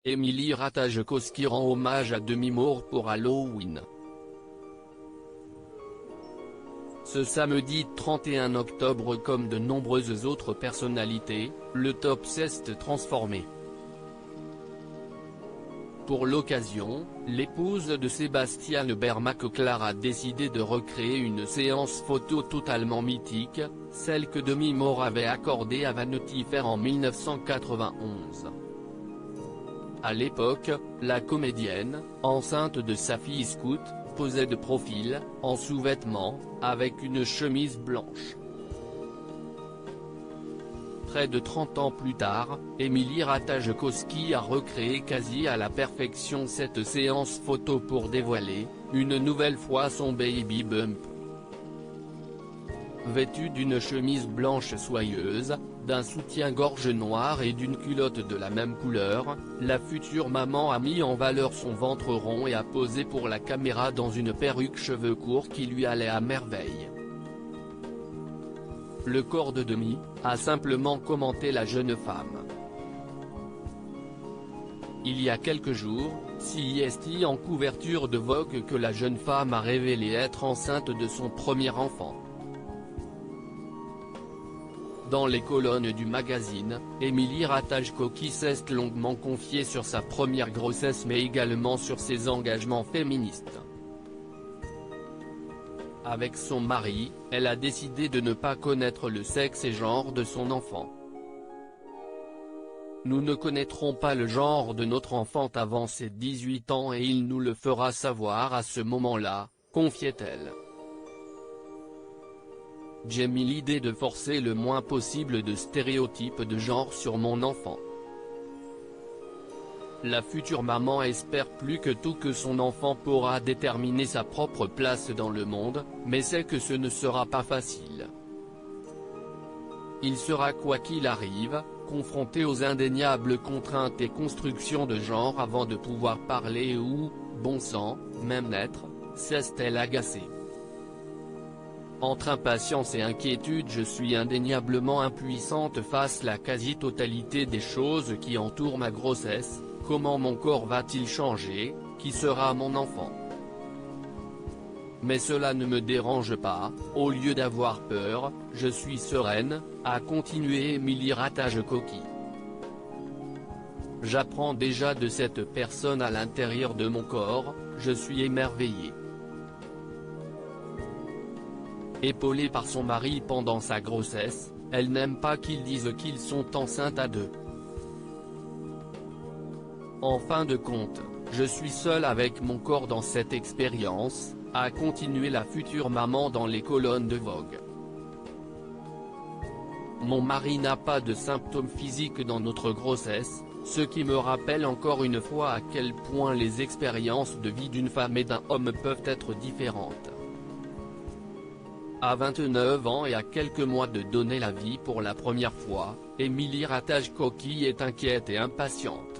Émilie Ratajkowski rend hommage à Demi Moore pour Halloween. Ce samedi 31 octobre, comme de nombreuses autres personnalités, le top s'est transformé. Pour l'occasion, l'épouse de Sébastien Bermac-Claire a décidé de recréer une séance photo totalement mythique, celle que Demi Moore avait accordée à Vanity Fair en 1991. À l'époque, la comédienne, enceinte de sa fille Scout, posait de profil, en sous-vêtements, avec une chemise blanche. Près de 30 ans plus tard, Émilie Ratajkowski a recréé quasi à la perfection cette séance photo pour dévoiler, une nouvelle fois son baby bump. Vêtue d'une chemise blanche soyeuse, d'un soutien-gorge noir et d'une culotte de la même couleur, la future maman a mis en valeur son ventre rond et a posé pour la caméra dans une perruque cheveux courts qui lui allait à merveille. Le corps de Demi, a simplement commenté la jeune femme. Il y a quelques jours, c'est en couverture de Vogue que la jeune femme a révélé être enceinte de son premier enfant. Dans les colonnes du magazine, Émilie Ratajkowski s'est longuement confiée sur sa première grossesse mais également sur ses engagements féministes. Avec son mari, elle a décidé de ne pas connaître le sexe et genre de son enfant. Nous ne connaîtrons pas le genre de notre enfant avant ses 18 ans et il nous le fera savoir à ce moment-là, confiait-elle. J'ai mis l'idée de forcer le moins possible de stéréotypes de genre sur mon enfant. La future maman espère plus que tout que son enfant pourra déterminer sa propre place dans le monde, mais sait que ce ne sera pas facile. Il sera quoi qu'il arrive, confronté aux indéniables contraintes et constructions de genre avant de pouvoir parler ou, bon sang, même naître, s'est-elle agacée. Entre impatience et inquiétude, je suis indéniablement impuissante face à la quasi-totalité des choses qui entourent ma grossesse. Comment mon corps va-t-il changer, qui sera mon enfant? Mais cela ne me dérange pas, au lieu d'avoir peur, je suis sereine, a continué Émilie Ratajkowski. J'apprends déjà de cette personne à l'intérieur de mon corps, je suis émerveillée. Épaulée par son mari pendant sa grossesse, elle n'aime pas qu'ils disent qu'ils sont enceintes à deux. En fin de compte, je suis seule avec mon corps dans cette expérience, a continué la future maman dans les colonnes de Vogue. Mon mari n'a pas de symptômes physiques dans notre grossesse, ce qui me rappelle encore une fois à quel point les expériences de vie d'une femme et d'un homme peuvent être différentes. À 29 ans et à quelques mois de donner la vie pour la première fois, Émilie Ratajkowski est inquiète et impatiente.